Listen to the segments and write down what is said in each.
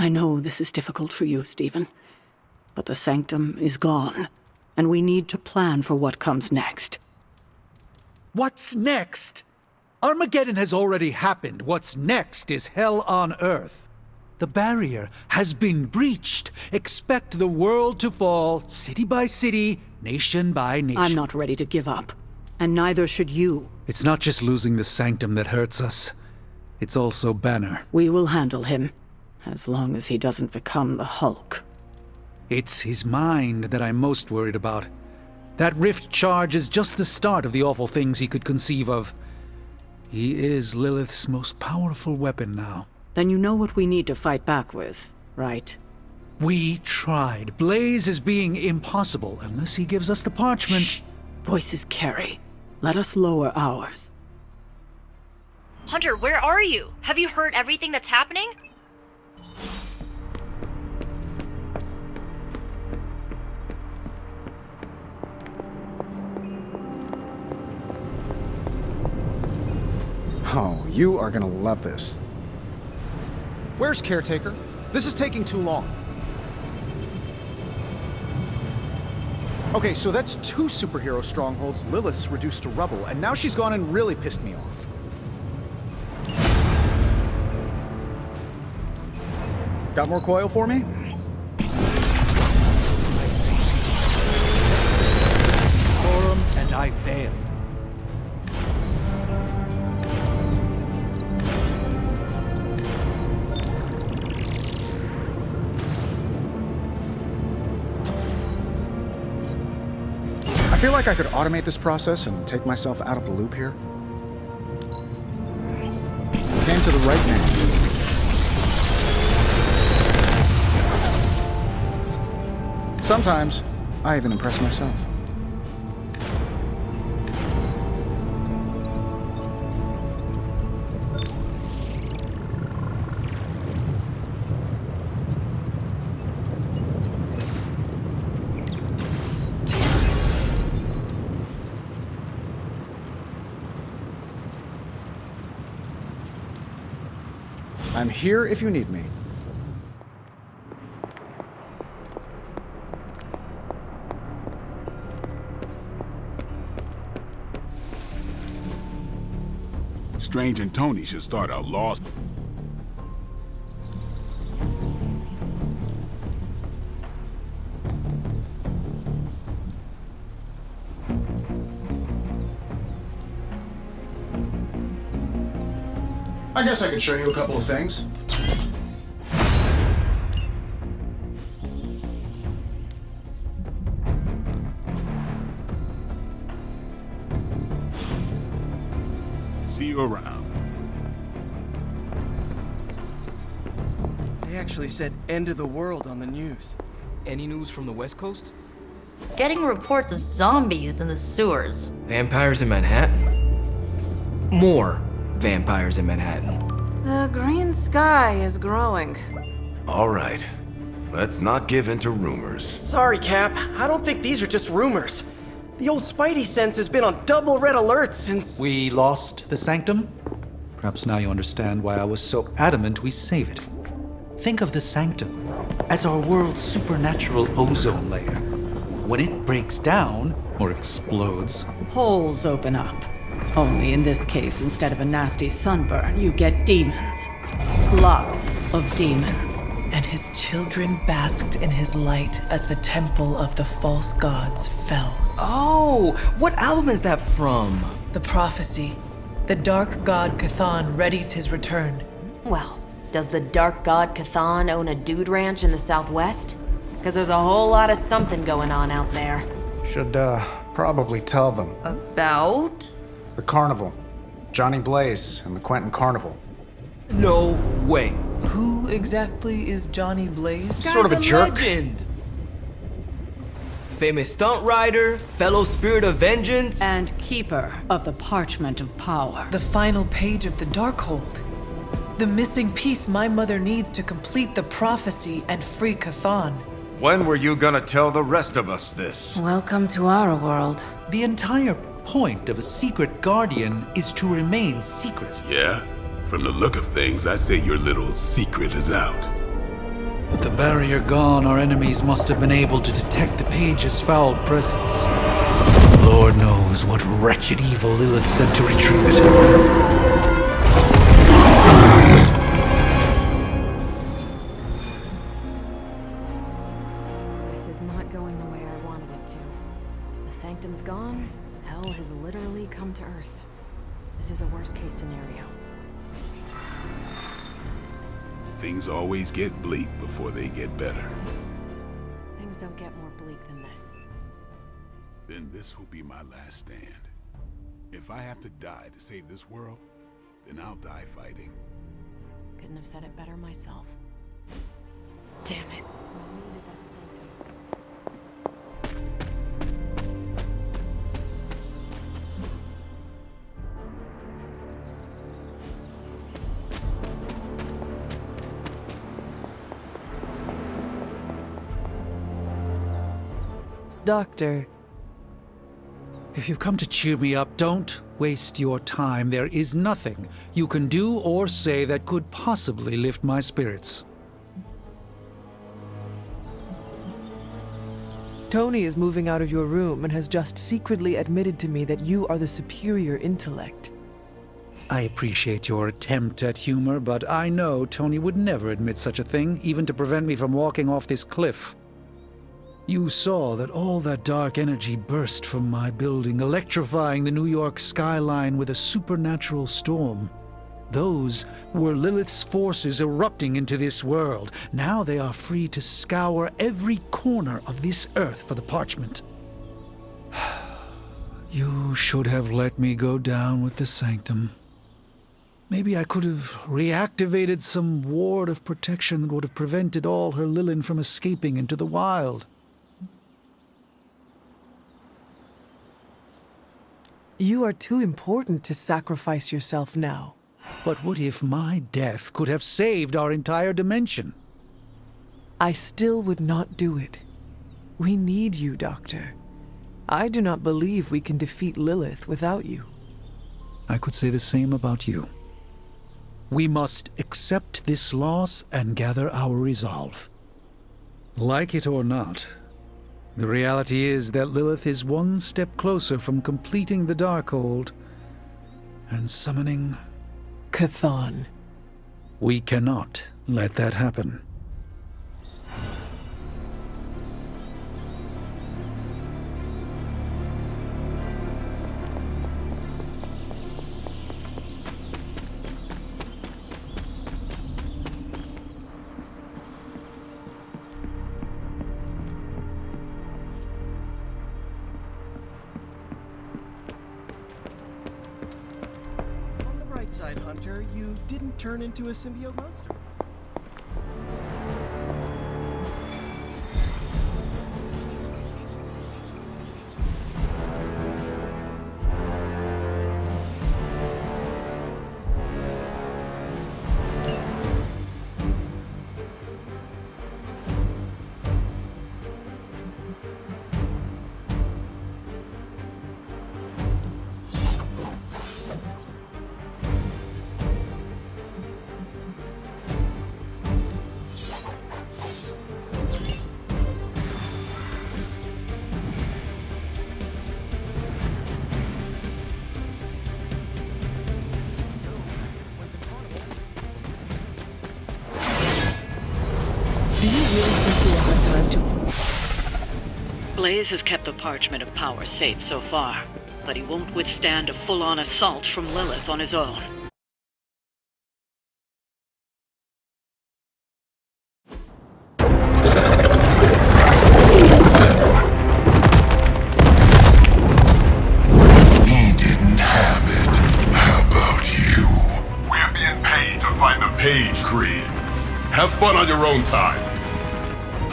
I know this is difficult for you, Stephen, but the Sanctum is gone, and we need to plan for what comes next. What's next? Armageddon has already happened. What's next is hell on Earth. The barrier has been breached. Expect the world to fall, city by city, nation by nation. I'm not ready to give up, and neither should you. It's not just losing the Sanctum that hurts us. It's also Banner. We will handle him, as long as he doesn't become the Hulk. It's his mind that I'm most worried about. That rift charge is just the start of the awful things he could conceive of. He is Lilith's most powerful weapon now. Then you know what we need to fight back with, right? We tried. Blaze is being impossible unless he gives us the parchment. Shh. Voices carry. Let us lower ours. Hunter, where are you? Have you heard everything that's happening? Oh, you are gonna love this. Where's Caretaker? This is taking too long. Okay, so that's 2 superhero strongholds Lilith's reduced to rubble, and now she's gone and really pissed me off. Got more coil for me? Forum, and I failed. I feel like I could automate this process and take myself out of the loop here. Came to the right man. Sometimes, I even impress myself. I'm here if you need me. Strange and Tony should start a lost. I guess I could show you a couple of things. See you around. They actually said end of the world on the news. Any news from the West Coast? Getting reports of zombies in the sewers. Vampires in Manhattan? More vampires in Manhattan. The green sky is growing. All right. Let's not give in to rumors. Sorry, Cap. I don't think these are just rumors. The old Spidey sense has been on double red alert since... We lost the Sanctum? Perhaps now you understand why I was so adamant we save it. Think of the Sanctum as our world's supernatural ozone layer. When it breaks down, or explodes... Holes open up. Only in this case, instead of a nasty sunburn, you get demons. Lots of demons. And his children basked in his light as the temple of the false gods fell. Oh, what album is that from? The prophecy. The dark god Cthon readies his return. Well, does the dark god Cthon own a dude ranch in the Southwest? Because there's a whole lot of something going on out there. Should, probably tell them. About? The carnival. Johnny Blaze and the Quentin Carnival. No way. Who exactly is Johnny Blaze? Sort of a jerk. Legend. Famous stunt rider, fellow spirit of vengeance, and keeper of the Parchment of Power. The final page of the Darkhold. The missing piece my mother needs to complete the prophecy and free Cthon. When were you gonna tell the rest of us this? Welcome to our world. The entire point of a secret guardian is to remain secret. Yeah? From the look of things, I'd say your little secret is out. With the barrier gone, our enemies must have been able to detect the page's foul presence. Lord knows what wretched evil Lilith sent to retrieve it. This is not going the way I wanted it to. The Sanctum's gone. Hell has literally come to Earth. This is a worst-case scenario. Things always get bleak before they get better. Things don't get more bleak than this. Then this will be my last stand. If I have to die to save this world, then I'll die fighting. Couldn't have said it better myself. Damn it. We needed that Sanctum. Doctor, If you've come to cheer me up, don't waste your time. There is nothing you can do or say that could possibly lift my spirits. Tony is moving out of your room and has just secretly admitted to me that you are the superior intellect. I appreciate your attempt at humor, but I know Tony would never admit such a thing, even to prevent me from walking off this cliff. You saw that all that dark energy burst from my building, electrifying the New York skyline with a supernatural storm. Those were Lilith's forces erupting into this world. Now they are free to scour every corner of this earth for the parchment. You should have let me go down with the Sanctum. Maybe I could have reactivated some ward of protection that would have prevented all her Lilin from escaping into the wild. You are too important to sacrifice yourself now. But what if my death could have saved our entire dimension? I still would not do it. We need you, Doctor. I do not believe we can defeat Lilith without you. I could say the same about you. We must accept this loss and gather our resolve. Like it or not, the reality is that Lilith is one step closer from completing the Darkhold and summoning Chthon. We cannot let that happen. Side, Hunter, you didn't turn into a symbiote monster. Blaze has kept the Parchment of Power safe so far, but he won't withstand a full-on assault from Lilith on his own. He didn't have it. How about you? We're being paid to find the Page Creed. Have fun on your own time.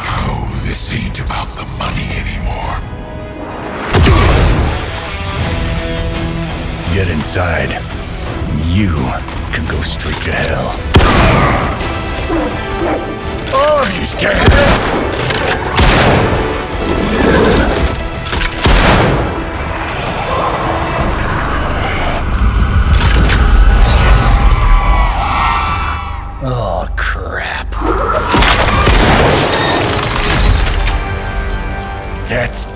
Oh, this ain't about the money anymore. Get inside, and you can go straight to hell. Oh, she's scared. Oh, crap.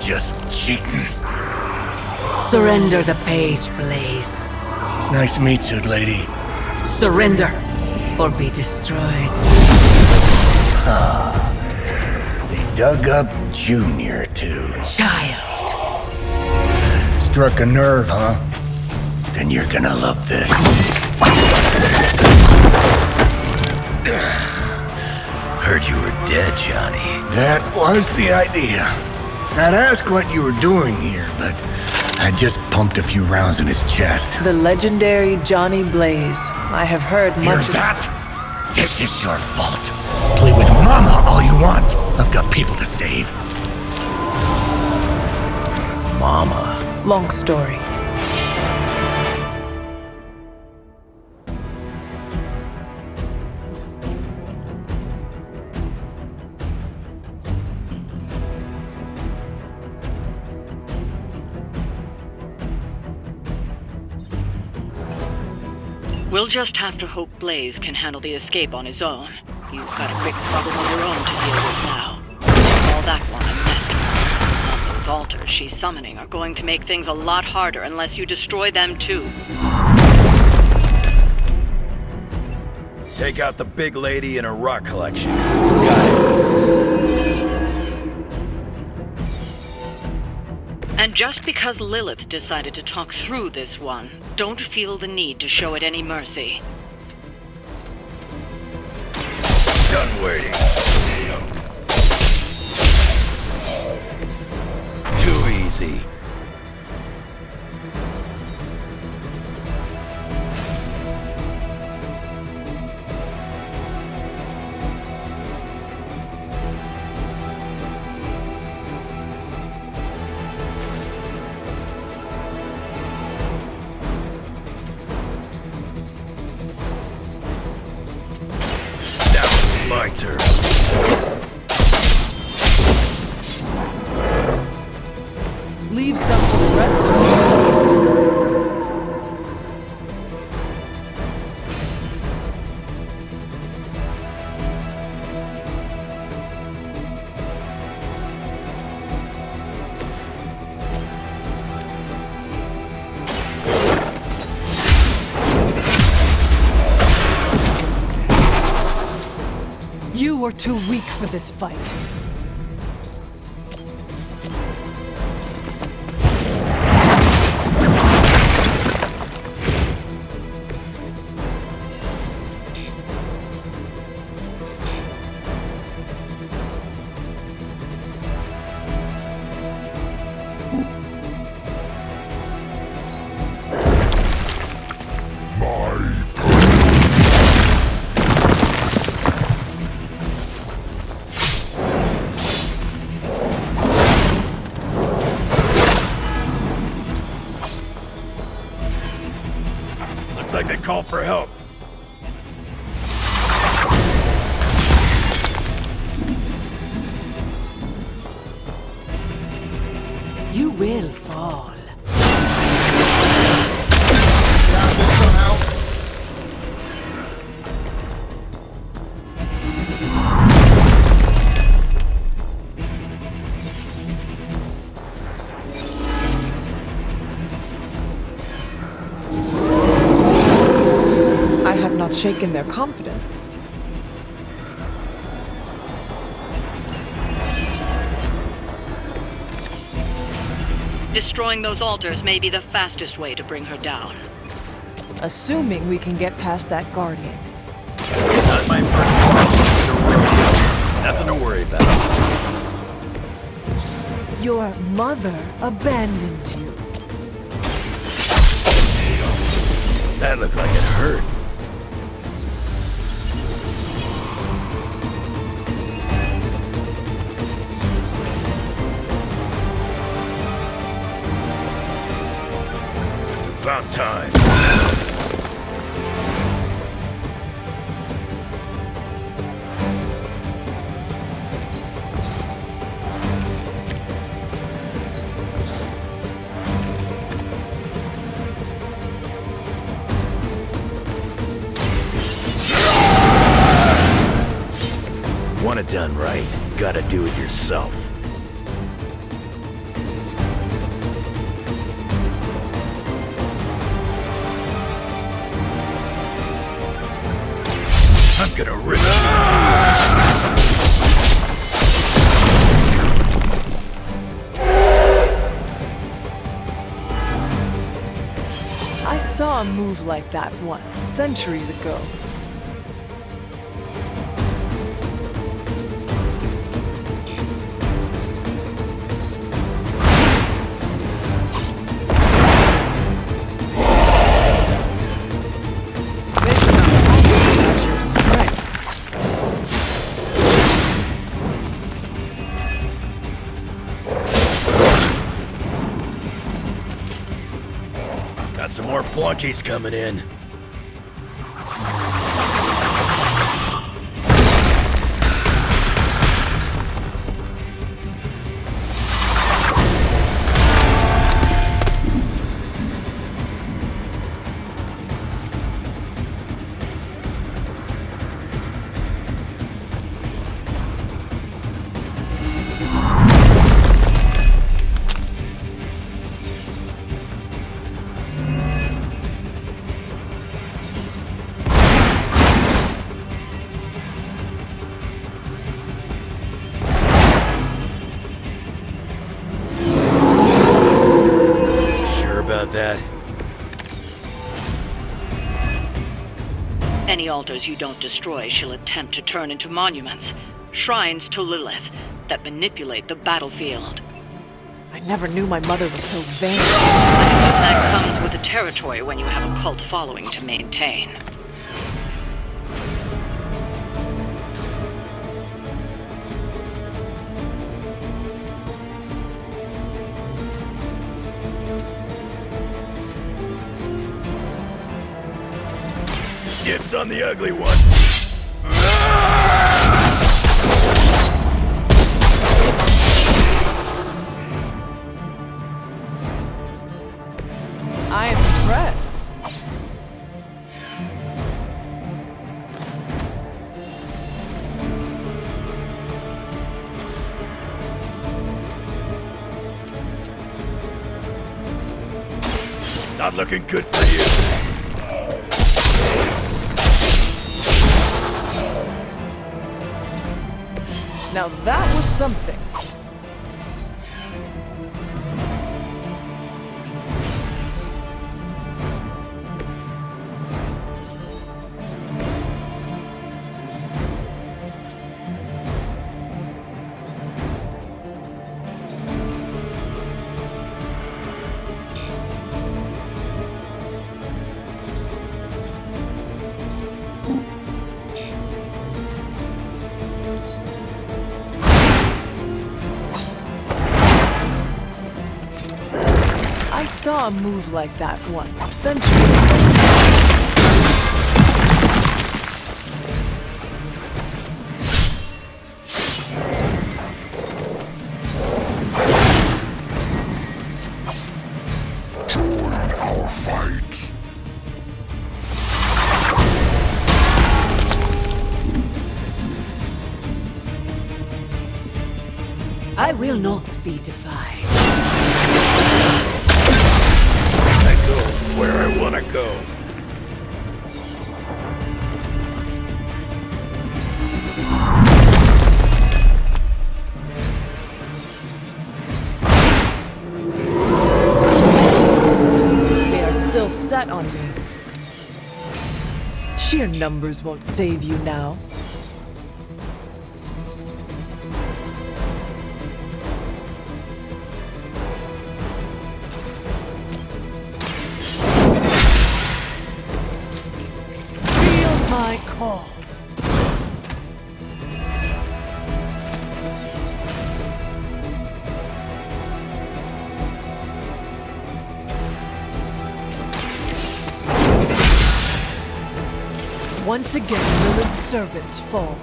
just cheating. Surrender the page, Blaze. Nice meat suit, lady. Surrender, or be destroyed. They dug up Junior, too. Child. Struck a nerve, huh? Then you're gonna love this. Heard you were dead, Johnny. That was the idea. I'd ask what you were doing here, but I just pumped a few rounds in his chest. The legendary Johnny Blaze. I have heard Hear much of that? This is your fault. Play with Mama all you want. I've got people to save. Mama. Long story. We'll just have to hope Blaze can handle the escape on his own. You've got a big problem of your own to deal with now. Call that one a mess. Those altars she's summoning are going to make things a lot harder unless you destroy them too. Take out the big lady and her rock collection. Got it. And just because Lilith decided to talk through this one, don't feel the need to show it any mercy. Done waiting. Too easy. My turn. Leave some for the rest of us. You are too weak for this fight. Like they call for help. You will fall. Shaken their confidence. Destroying those altars may be the fastest way to bring her down. Assuming we can get past that guardian. Not my first problem. Nothing to worry about. Your mother abandons you. That looked like it hurt. About time. Want it done right, gotta do it yourself. gonna rip I saw a move like that once, centuries ago. That's your strength. Got some more flunkies coming in. That. Any altars you don't destroy she'll attempt to turn into monuments, shrines to Lilith, that manipulate the battlefield. I never knew my mother was so vain. That comes with the territory when you have a cult following to maintain. Dibs on the ugly one. I am impressed. Not looking good for you. Now that was something. I saw a move like that once, centuries ago. Join our fight. I will not be defied. I go where I wanna go. They are still set on me. Sheer numbers won't save you now. My call. Once again, Lilith's servants fall.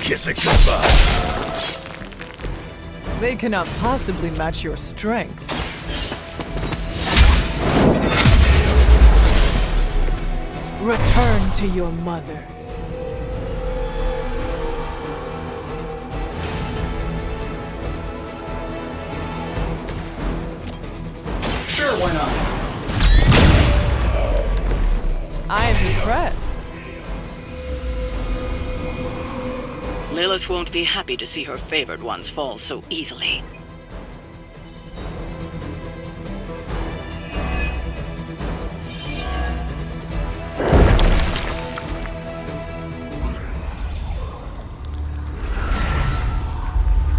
Kiss it goodbye. They cannot possibly match your strength. Return to your mother. why not? I am impressed. Lilith won't be happy to see her favored ones fall so easily.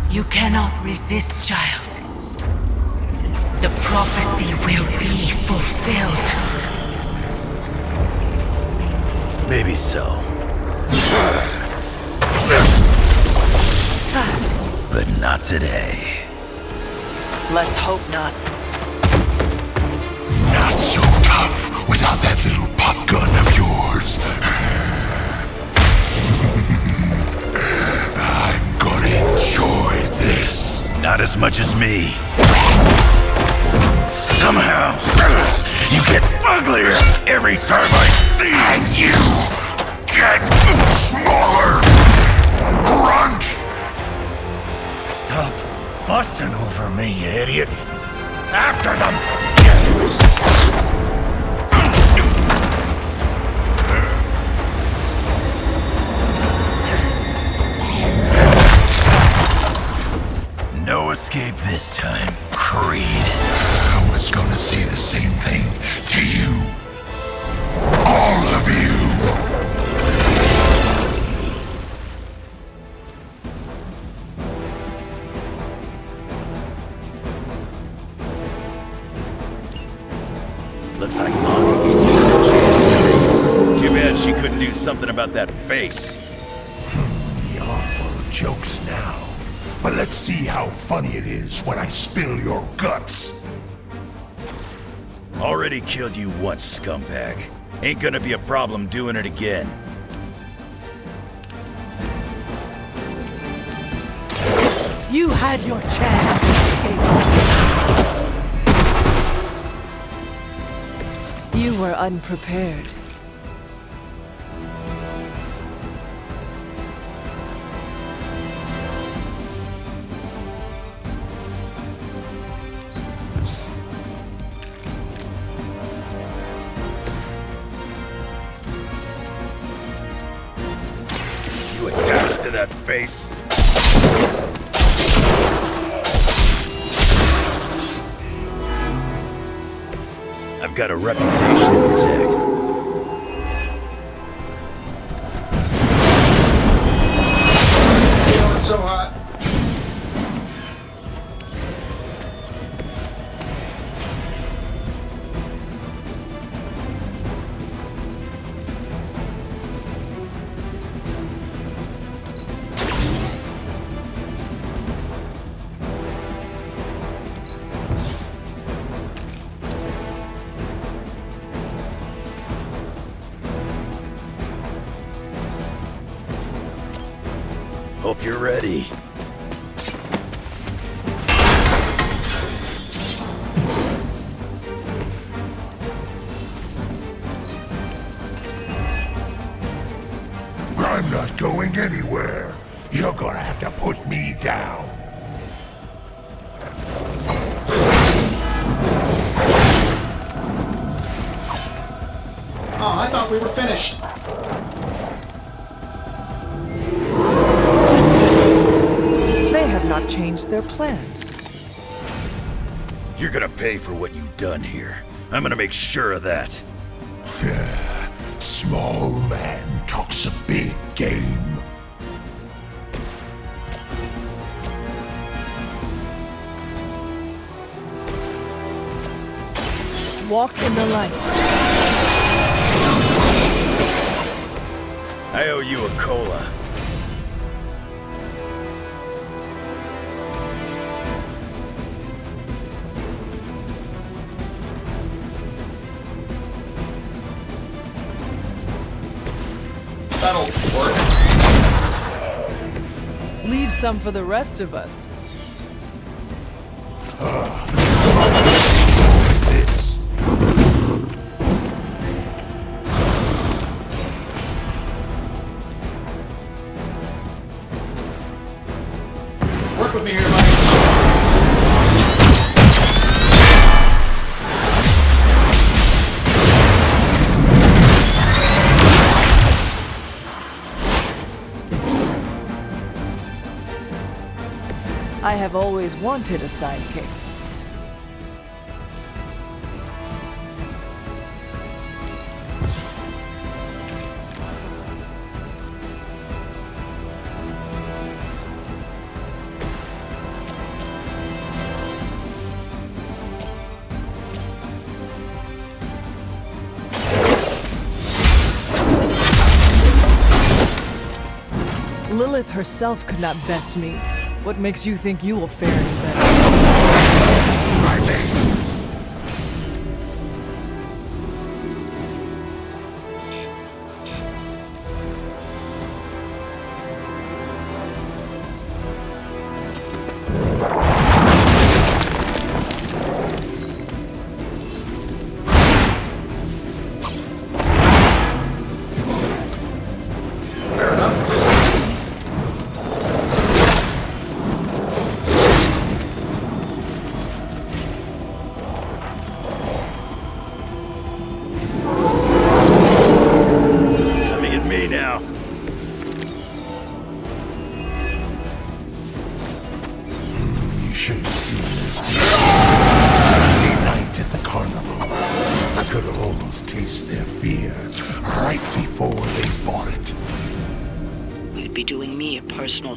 You cannot resist, child. The prophecy will be fulfilled. Maybe so. But not today. Let's hope not. Not so tough without that little pop gun of yours. I'm gonna enjoy this. Not as much as me. Somehow, you get uglier every time I see you. And you get smaller. Grunt! Stop fussing over me, you idiots. After them! No escape this time, Creed. I was gonna say the same thing to you. All of you. Looks like Mommy gave you a chance. Too bad she couldn't do something about that face. You're full of jokes now. But let's see how funny it is when I spill your guts. Already killed you once, scumbag. Ain't gonna be a problem doing it again. You had your chance to escape. You were unprepared. You attached to that face? I've got a reputation to protect. Feeling so hot. Hope you're ready. I'm not going anywhere. You're gonna have to put me down. Oh, I thought we were finished. They have not changed their plans. You're gonna pay for what you've done here. I'm gonna make sure of that. Small man talks a big game. Walk in the light. I owe you a cola. That'll work. Leave some for the rest of us. This. Work with me here, buddy. have always wanted a sidekick. Lilith herself could not best me. What makes you think you will fare any better?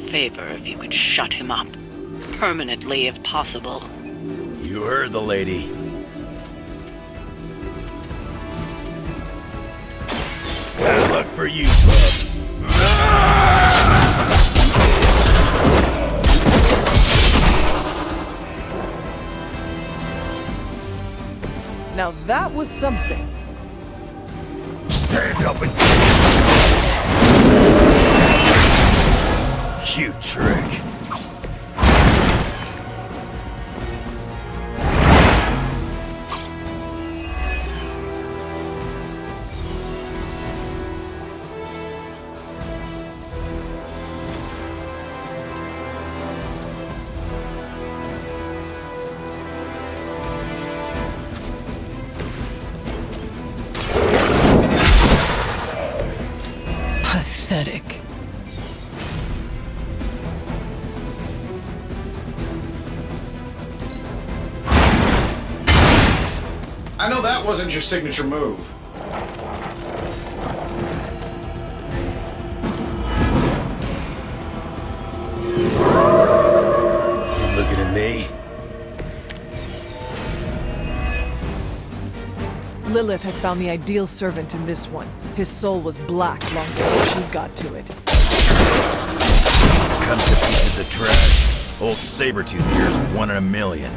Favor if you could shut him up. Permanently, if possible. You heard the lady. Bad luck for you, bub. Now that was something. Stand up and... Cute trick. Pathetic. I know that wasn't your signature move. You looking at me? Lilith has found the ideal servant in this one. His soul was black long before she got to it. Comes to pieces of trash. Old Sabretooth here is 1 in a million.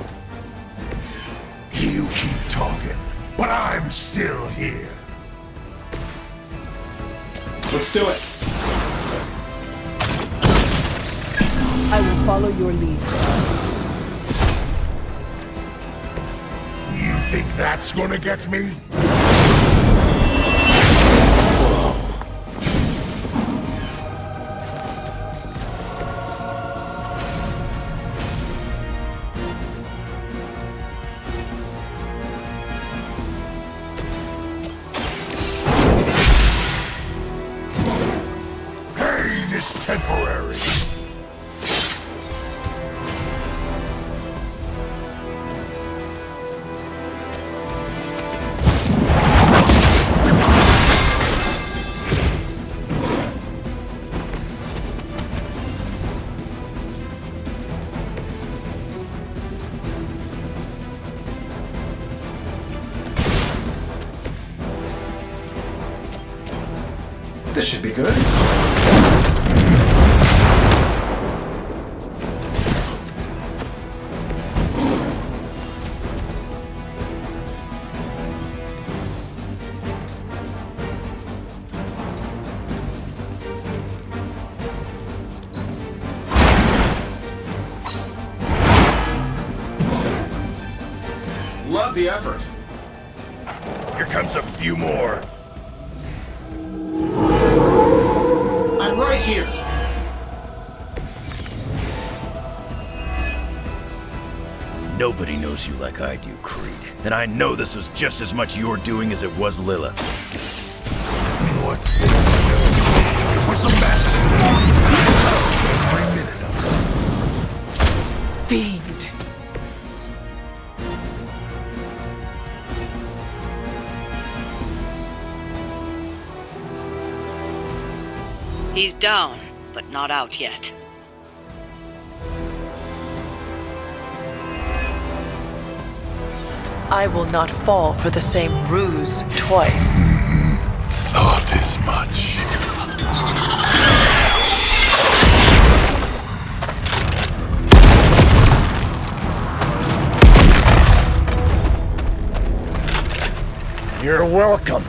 You keep talking, but I'm still here. Let's do it. I will follow your lead, sir. You think that's gonna get me? Temporary. This should be good. Love the effort. Here comes a few more. I'm right here. Nobody knows you like I do, Creed. And I know this was just as much your doing as it was Lilith's. What's this? It was a massive every minute of it. Fiend! He's down, but not out yet. I will not fall for the same ruse twice. Thought as much. You're welcome.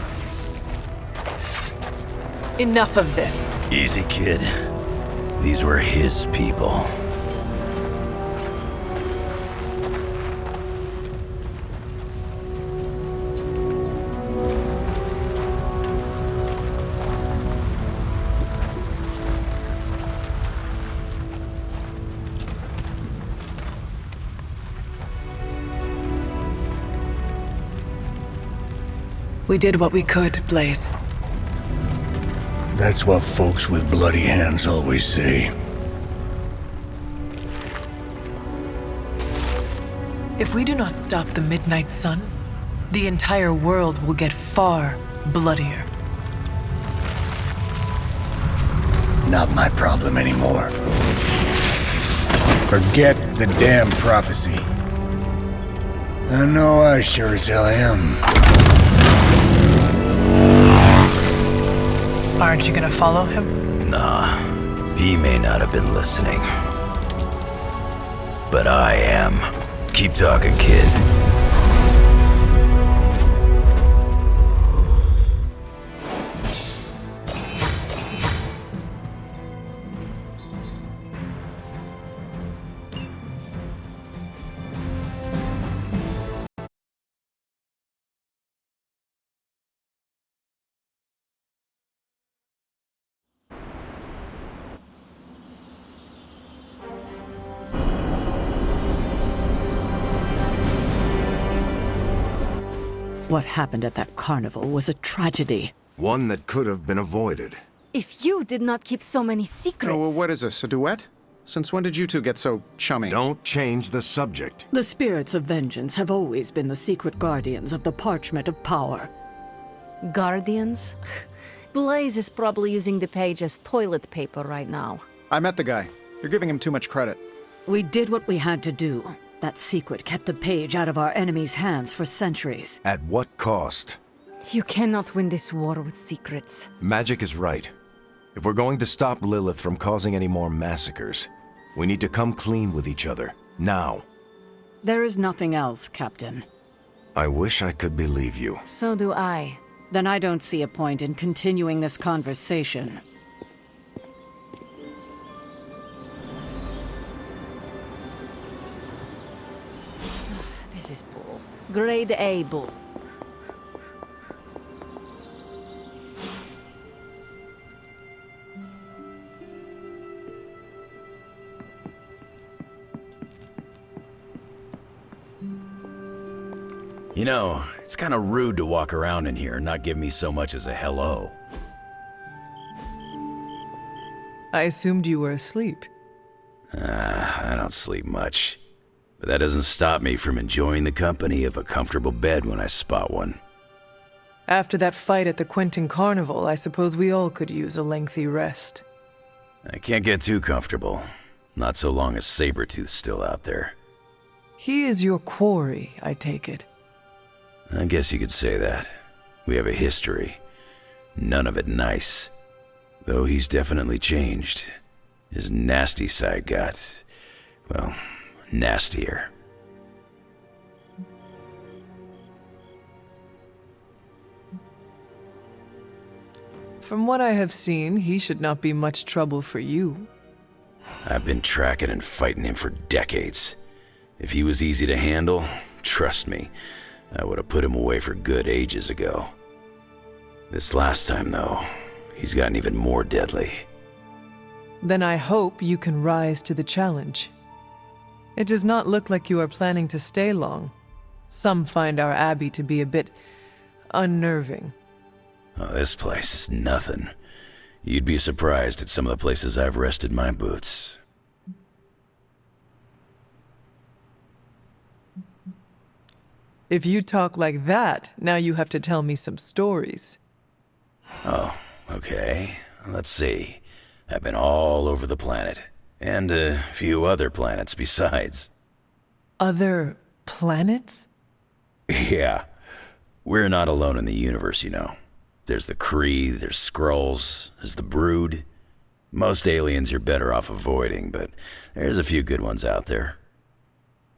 Enough of this. Easy, kid. These were his people. We did what we could, Blaze. That's what folks with bloody hands always say. If we do not stop the Midnight Sun, the entire world will get far bloodier. Not my problem anymore. Forget the damn prophecy. I know I sure as hell am. Aren't you gonna follow him? Nah, he may not have been listening. But I am. Keep talking, kid. What happened at that carnival was a tragedy. One that could have been avoided. If you did not keep so many secrets... Oh, what is this, a duet? Since when did you two get so chummy? Don't change the subject. The spirits of vengeance have always been the secret guardians of the Parchment of Power. Guardians? Blaze is probably using the page as toilet paper right now. I met the guy. You're giving him too much credit. We did what we had to do. That secret kept the page out of our enemies' hands for centuries. At what cost? You cannot win this war with secrets. Magic is right. If we're going to stop Lilith from causing any more massacres, we need to come clean with each other. Now. There is nothing else, Captain. I wish I could believe you. So do I. Then I don't see a point in continuing this conversation. This is bull. Grade A bull. You know, it's kind of rude to walk around in here and not give me so much as a hello. I assumed you were asleep. I don't sleep much. But that doesn't stop me from enjoying the company of a comfortable bed when I spot one. After that fight at the Quentin Carnival, I suppose we all could use a lengthy rest. I can't get too comfortable. Not so long as Sabretooth's still out there. He is your quarry, I take it. I guess you could say that. We have a history. None of it nice. Though he's definitely changed. His nasty side got, well, nastier. From what I have seen, he should not be much trouble for you. I've been tracking and fighting him for decades. If he was easy to handle, trust me, I would have put him away for good ages ago. This last time, though, he's gotten even more deadly. Then I hope you can rise to the challenge. It does not look like you are planning to stay long. Some find our abbey to be a bit unnerving. Oh, this place is nothing. You'd be surprised at some of the places I've rested my boots. If you talk like that, now you have to tell me some stories. Oh, okay. Let's see. I've been all over the planet. And a few other planets besides. Other planets? Yeah. We're not alone in the universe, you know. There's the Kree, there's Skrulls, there's the Brood. Most aliens you're better off avoiding, but there's a few good ones out there.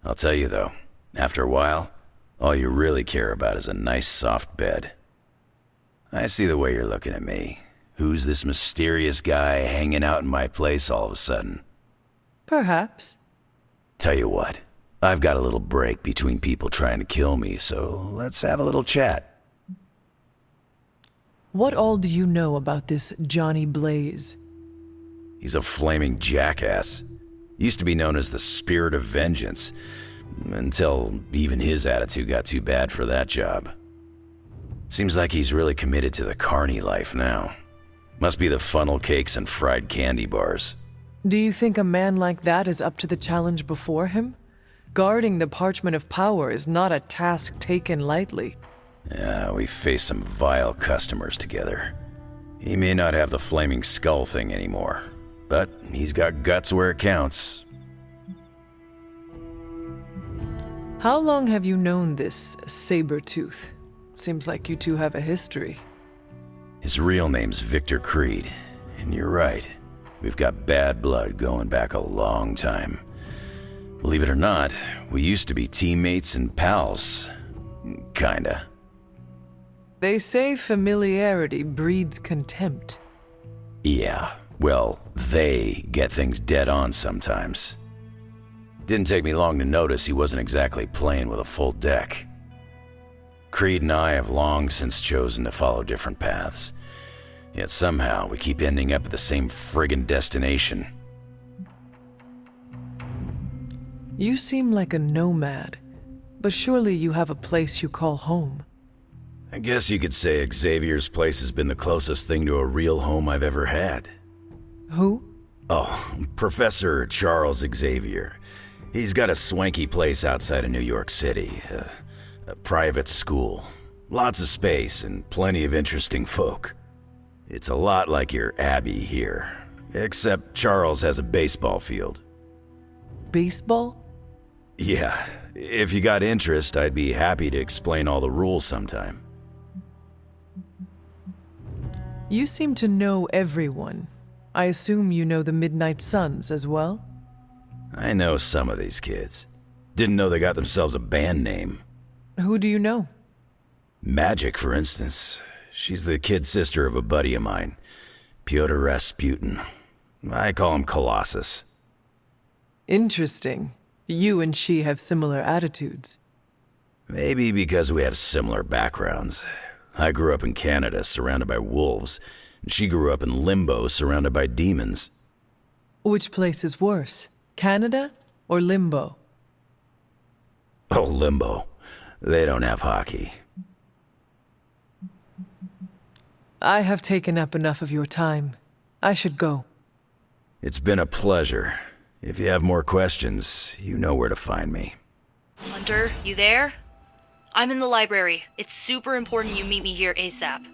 I'll tell you though, after a while, all you really care about is a nice soft bed. I see the way you're looking at me. Who's this mysterious guy hanging out in my place all of a sudden? Perhaps. Tell you what, I've got a little break between people trying to kill me, so let's have a little chat. What all do you know about this Johnny Blaze? He's a flaming jackass. Used to be known as the Spirit of Vengeance, until even his attitude got too bad for that job. Seems like he's really committed to the carny life now. Must be the funnel cakes and fried candy bars. Do you think a man like that is up to the challenge before him? Guarding the Parchment of Power is not a task taken lightly. Yeah, we faced some vile customers together. He may not have the flaming skull thing anymore, but he's got guts where it counts. How long have you known this Sabretooth? Seems like you two have a history. His real name's Victor Creed, and you're right. We've got bad blood going back a long time. Believe it or not, we used to be teammates and pals. Kinda. They say familiarity breeds contempt. Yeah, well, they get things dead on sometimes. Didn't take me long to notice he wasn't exactly playing with a full deck. Creed and I have long since chosen to follow different paths. Yet somehow we keep ending up at the same friggin' destination. You seem like a nomad, but surely you have a place you call home. I guess you could say Xavier's place has been the closest thing to a real home I've ever had. Who? Oh, Professor Charles Xavier. He's got a swanky place outside of New York City. A private school. Lots of space and plenty of interesting folk. It's a lot like your Abbey here, except Charles has a baseball field. Baseball? Yeah, if you got interest, I'd be happy to explain all the rules sometime. You seem to know everyone. I assume you know the Midnight Suns as well? I know some of these kids. Didn't know they got themselves a band name. Who do you know? Magic, for instance. She's the kid sister of a buddy of mine, Pyotr Rasputin. I call him Colossus. Interesting. You and she have similar attitudes. Maybe because we have similar backgrounds. I grew up in Canada, surrounded by wolves, and she grew up in Limbo, surrounded by demons. Which place is worse, Canada or Limbo? Oh, Limbo. They don't have hockey. I have taken up enough of your time. I should go. It's been a pleasure. If you have more questions, you know where to find me. Hunter, you there? I'm in the library. It's super important you meet me here ASAP.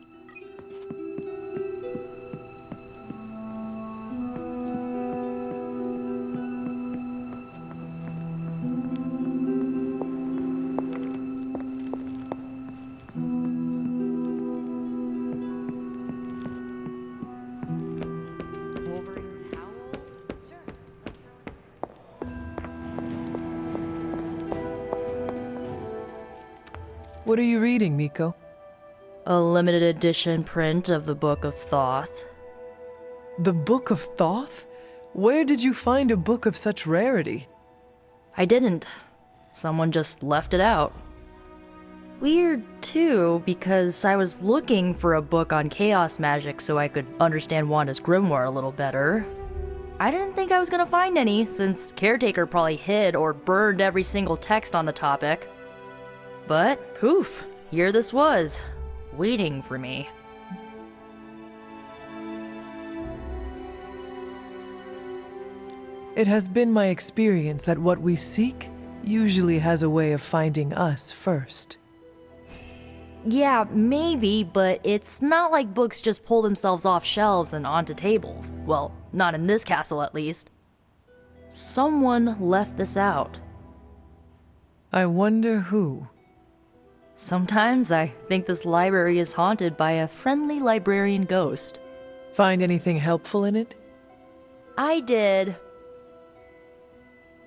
What are you reading, Miko? A limited edition print of the Book of Thoth. The Book of Thoth? Where did you find a book of such rarity? I didn't. Someone just left it out. Weird, too, because I was looking for a book on chaos magic so I could understand Wanda's grimoire a little better. I didn't think I was gonna find any, since Caretaker probably hid or burned every single text on the topic. But, poof, here this was, waiting for me. It has been my experience that what we seek usually has a way of finding us first. Yeah, maybe, but it's not like books just pull themselves off shelves and onto tables. Well, not in this castle at least. Someone left this out. I wonder who. Sometimes I think this library is haunted by a friendly librarian ghost. Find anything helpful in it? I did.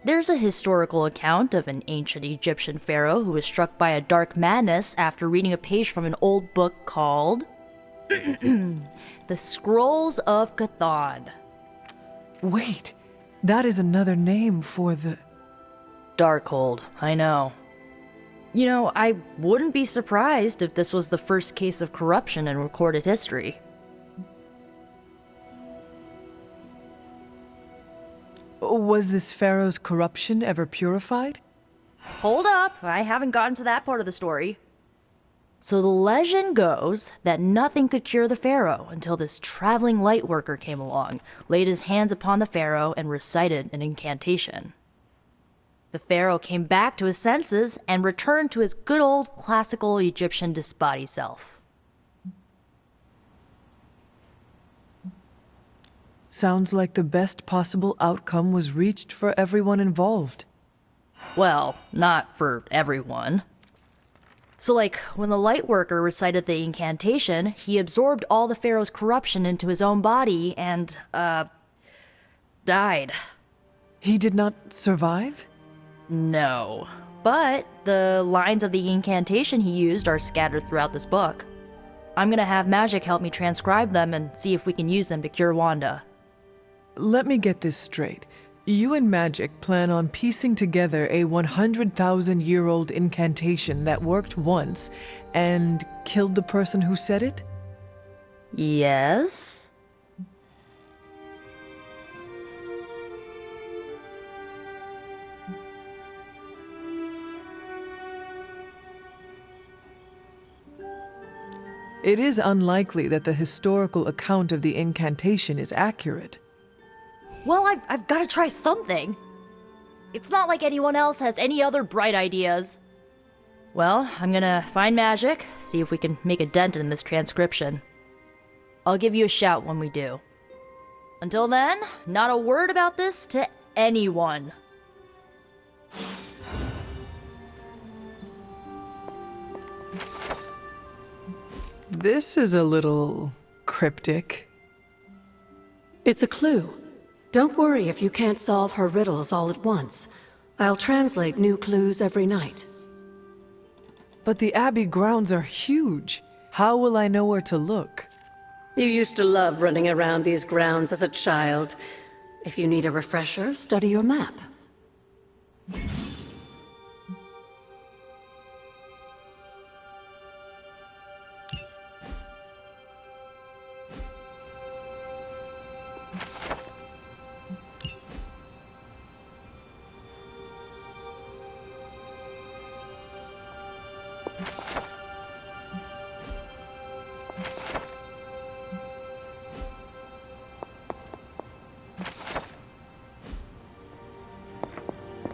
There's a historical account of an ancient Egyptian pharaoh who was struck by a dark madness after reading a page from an old book called The Scrolls of Cthon. Wait, that is another name for the... Darkhold, I know. You know, I wouldn't be surprised if this was the first case of corruption in recorded history. Was this pharaoh's corruption ever purified? Hold up, I haven't gotten to that part of the story. So the legend goes that nothing could cure the pharaoh until this traveling light worker came along, laid his hands upon the pharaoh, and recited an incantation. The pharaoh came back to his senses and returned to his good old classical Egyptian disbody self. Sounds like the best possible outcome was reached for everyone involved. Well, not for everyone. So like, when the Lightworker recited the incantation, he absorbed all the pharaoh's corruption into his own body and, died. He did not survive? No. But the lines of the incantation he used are scattered throughout this book. I'm gonna have Magic help me transcribe them and see if we can use them to cure Wanda. Let me get this straight. You and Magic plan on piecing together a 100,000-year-old incantation that worked once and killed the person who said it? Yes? It is unlikely that the historical account of the incantation is accurate. Well, I've got to try something. It's not like anyone else has any other bright ideas. Well, I'm gonna find Magic, see if we can make a dent in this transcription. I'll give you a shout when we do. Until then, not a word about this to anyone. This is a little cryptic. It's a clue. Don't worry if you can't solve her riddles all at once. I'll translate new clues every night. But the Abbey grounds are huge. How will I know where to look? You used to love running around these grounds as a child. If you need a refresher, study your map.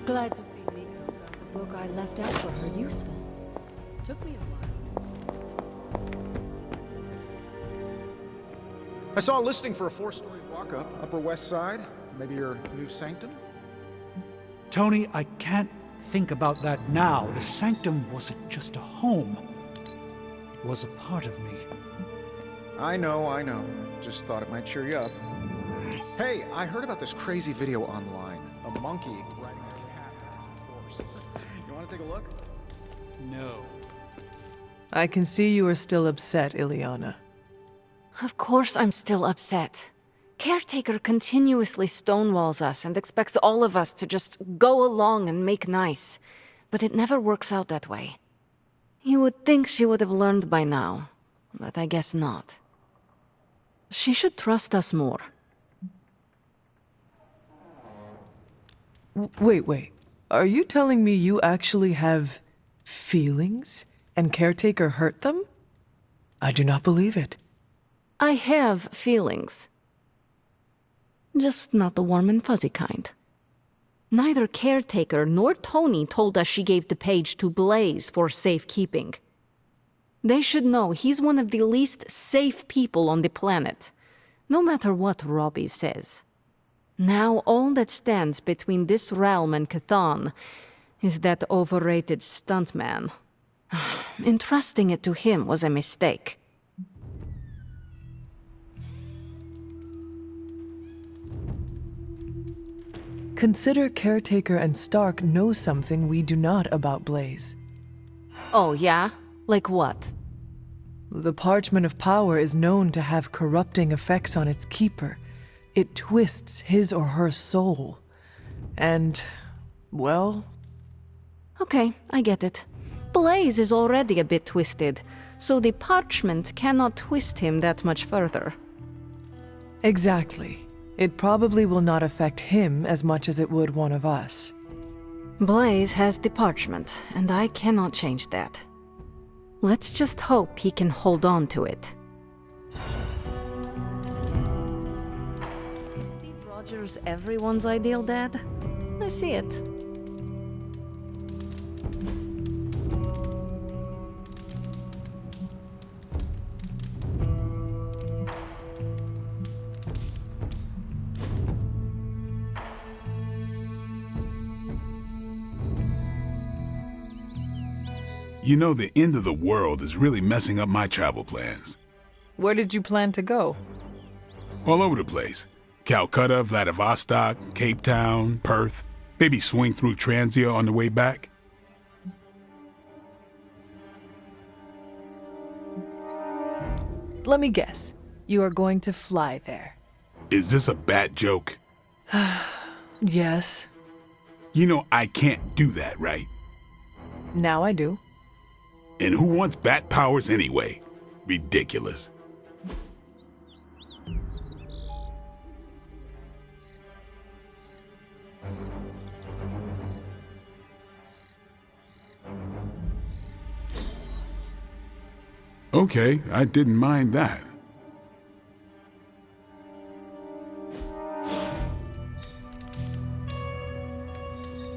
Glad to see Miko found the book I left out for her useful. Took me a while. I saw a listing for a 4-story walk-up, Upper West Side. Maybe your new sanctum? Tony, I can't think about that now. The sanctum wasn't just a home. It was a part of me. I know. Just thought it might cheer you up. Hey, I heard about this crazy video online. A monkey riding a cat as a horse. You want to take a look? No. I can see you are still upset, Ileana. Of course I'm still upset. Caretaker continuously stonewalls us and expects all of us to just go along and make nice. But it never works out that way. You would think she would have learned by now, but I guess not. She should trust us more. Wait. Are you telling me you actually have feelings and Caretaker hurt them? I do not believe it. I have feelings. Just not the warm and fuzzy kind. Neither Caretaker nor Tony told us she gave the page to Blaze for safekeeping. They should know he's one of the least safe people on the planet, no matter what Robbie says. Now all that stands between this realm and Cthon is that overrated stuntman. Entrusting it to him was a mistake. Consider Caretaker and Stark know something we do not about Blaze. Oh, yeah? Like what? The Parchment of Power is known to have corrupting effects on its keeper. It twists his or her soul. And, well... Okay, I get it. Blaze is already a bit twisted, so the parchment cannot twist him that much further. Exactly. It probably will not affect him as much as it would one of us. Blaze has the parchment, and I cannot change that. Let's just hope he can hold on to it. Is Steve Rogers everyone's ideal dad? I see it. You know, the end of the world is really messing up my travel plans. Where did you plan to go? All over the place. Calcutta, Vladivostok, Cape Town, Perth. Maybe swing through Transia on the way back. Let me guess. You are going to fly there. Is this a bad joke? Yes. You know I can't do that, right? Now I do. And who wants bat powers anyway? Ridiculous. Okay, I didn't mind that.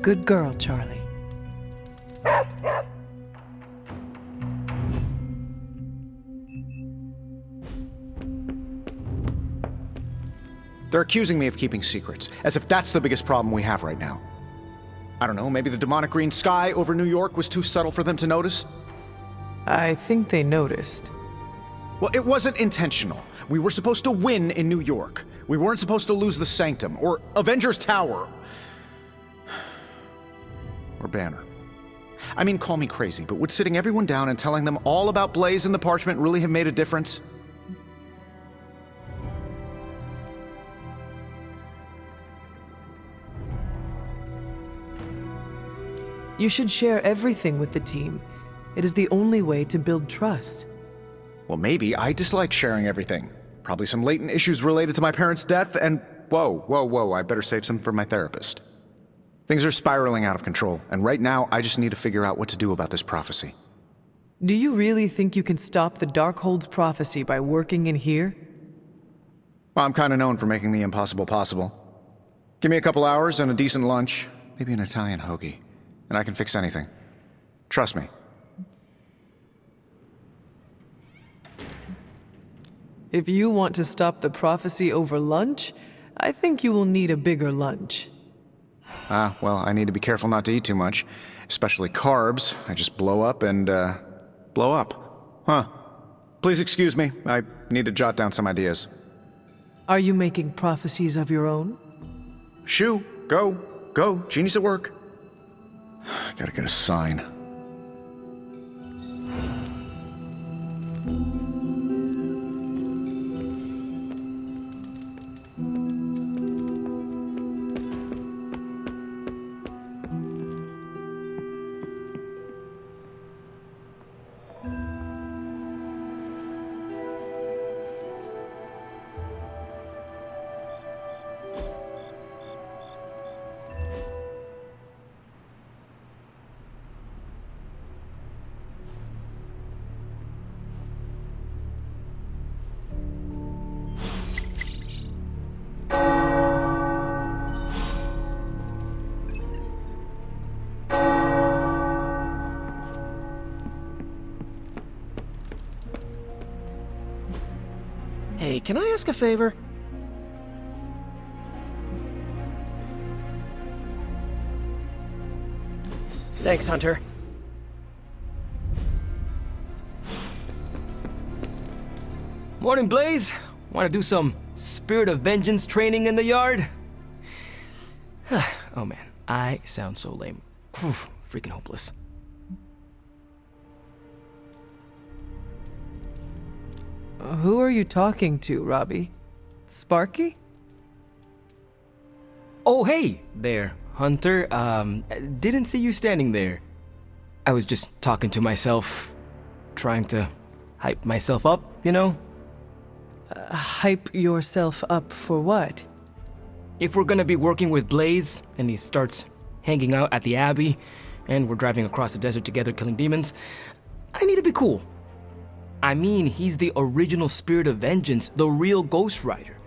Good girl, Charlie. They're accusing me of keeping secrets, as if that's the biggest problem we have right now. I don't know, maybe the demonic green sky over New York was too subtle for them to notice? I think they noticed. Well, it wasn't intentional. We were supposed to win in New York. We weren't supposed to lose the Sanctum, or Avengers Tower. Or Banner. I mean, call me crazy, but would sitting everyone down and telling them all about Blaze and the Parchment really have made a difference? You should share everything with the team. It is the only way to build trust. Well, maybe I dislike sharing everything. Probably some latent issues related to my parents' death, and whoa, I better save some for my therapist. Things are spiraling out of control, and right now I just need to figure out what to do about this prophecy. Do you really think you can stop the Darkhold's prophecy by working in here? Well, I'm kinda known for making the impossible possible. Give me a couple hours and a decent lunch, maybe an Italian hoagie, and I can fix anything. Trust me. If you want to stop the prophecy over lunch, I think you will need a bigger lunch. Well, I need to be careful not to eat too much, especially carbs. I just blow up and, blow up. Huh. Please excuse me, I need to jot down some ideas. Are you making prophecies of your own? Shoo, go, genius at work. Gotta get a sign. Hey, can I ask a favor? Thanks, Hunter. Morning, Blaze. Want to do some Spirit of Vengeance training in the yard? Oh man, I sound so lame. Whew, freaking hopeless. Who are you talking to, Robbie? Sparky? Oh, hey there, Hunter. Didn't see you standing there. I was just talking to myself, trying to hype myself up, you know? Hype yourself up for what? If we're gonna be working with Blaze, and he starts hanging out at the Abbey, and we're driving across the desert together killing demons, I need to be cool. I mean, he's the original Spirit of Vengeance, the real Ghost Rider.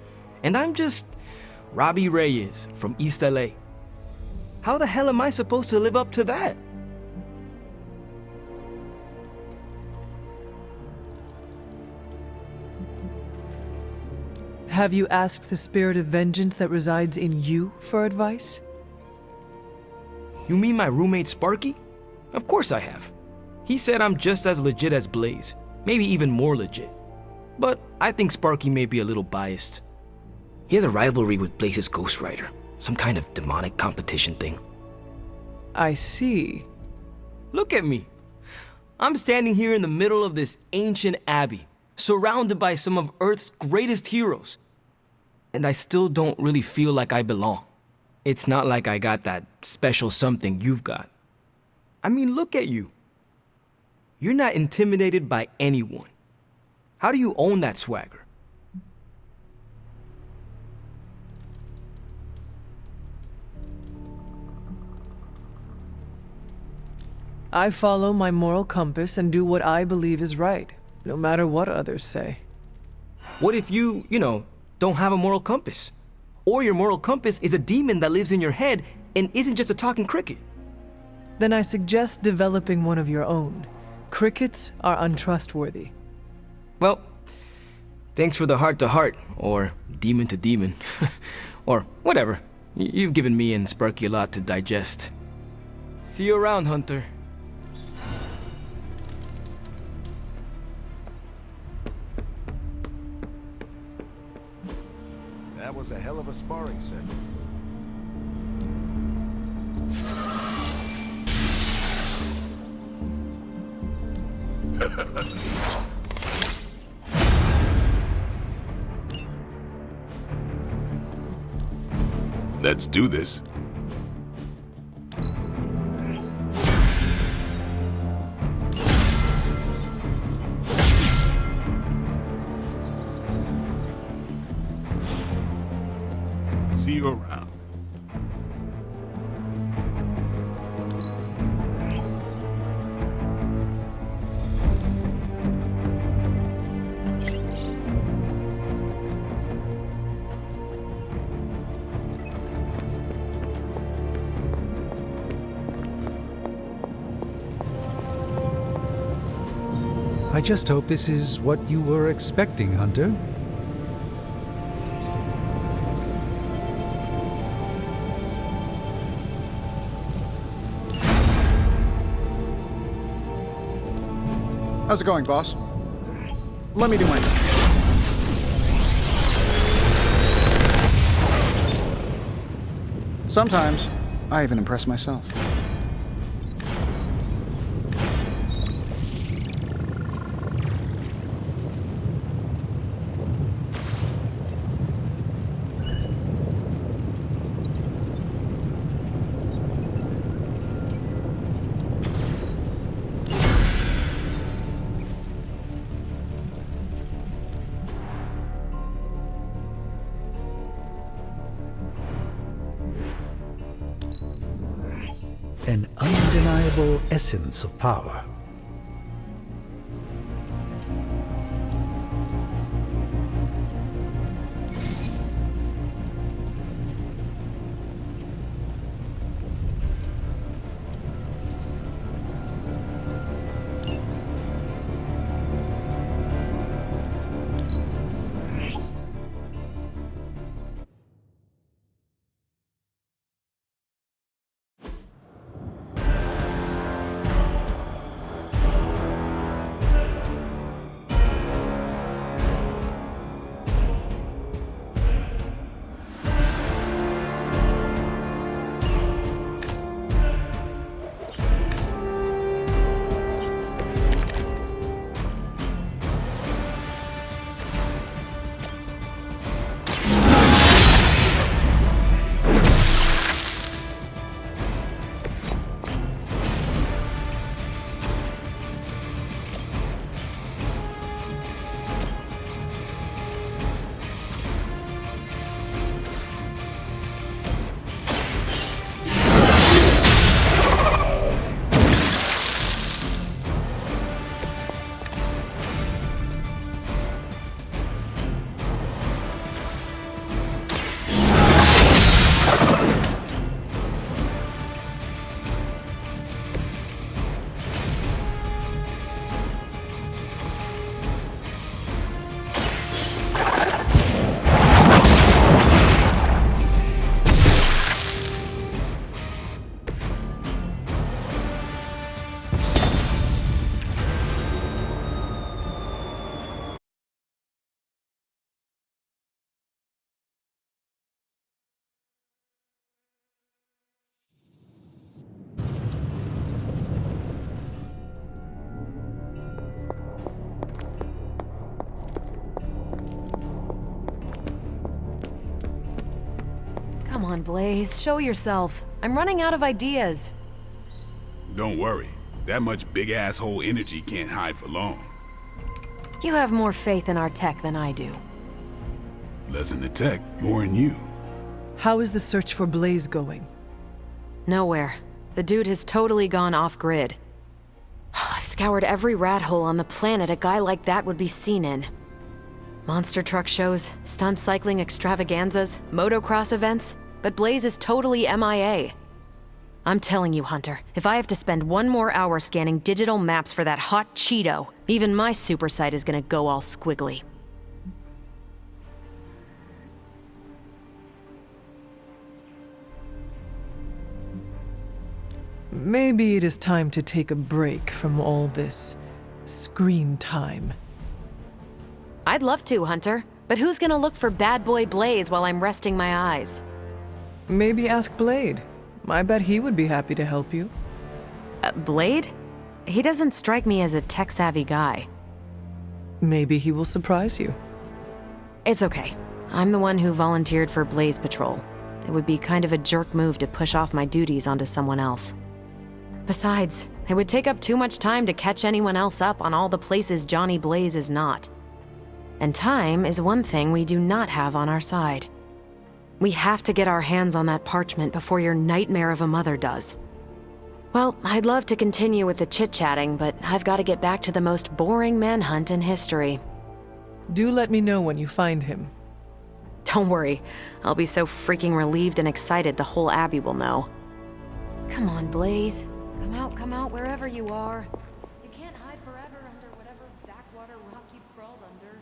And I'm just Robbie Reyes from East LA. How the hell am I supposed to live up to that? Have you asked the Spirit of Vengeance that resides in you for advice? You mean my roommate Sparky? Of course I have. He said I'm just as legit as Blaze, maybe even more legit. But I think Sparky may be a little biased. He has a rivalry with Blaze's Ghost Rider, some kind of demonic competition thing. I see. Look at me. I'm standing here in the middle of this ancient abbey, surrounded by some of Earth's greatest heroes. And I still don't really feel like I belong. It's not like I got that special something you've got. I mean, look at you. You're not intimidated by anyone. How do you own that swagger? I follow my moral compass and do what I believe is right, no matter what others say. What if you don't have a moral compass? Or your moral compass is a demon that lives in your head and isn't just a talking cricket? Then I suggest developing one of your own. Crickets are untrustworthy. Well, thanks for the heart-to-heart, or demon-to-demon, or whatever. You've given me and Sparky a lot to digest. See you around, Hunter. That was a hell of a sparring set. Let's do this. See you around. I just hope this is what you were expecting, Hunter. How's it going, boss? Let me do my thing. Sometimes, I even impress myself. An undeniable essence of power. Come on, Blaze, show yourself. I'm running out of ideas. Don't worry. That much big asshole energy can't hide for long. You have more faith in our tech than I do. Less in the tech, more in you. How is the search for Blaze going? Nowhere. The dude has totally gone off-grid. I've scoured every rat hole on the planet a guy like that would be seen in. Monster truck shows, stunt cycling extravaganzas, motocross events, but Blaze is totally MIA. I'm telling you, Hunter, if I have to spend one more hour scanning digital maps for that hot Cheeto, even my super sight is gonna go all squiggly. Maybe it is time to take a break from all this screen time. I'd love to, Hunter, but who's gonna look for bad boy Blaze while I'm resting my eyes? Maybe ask Blade. I bet he would be happy to help you. Blade? He doesn't strike me as a tech-savvy guy. Maybe he will surprise you. It's okay. I'm the one who volunteered for Blaze Patrol. It would be kind of a jerk move to push off my duties onto someone else. Besides, it would take up too much time to catch anyone else up on all the places Johnny Blaze is not. And time is one thing we do not have on our side. We have to get our hands on that parchment before your nightmare of a mother does. Well, I'd love to continue with the chit-chatting, but I've got to get back to the most boring manhunt in history. Do let me know when you find him. Don't worry, I'll be so freaking relieved and excited the whole Abbey will know. Come on, Blaze. Come out wherever you are. You can't hide forever under whatever backwater rock you've crawled under.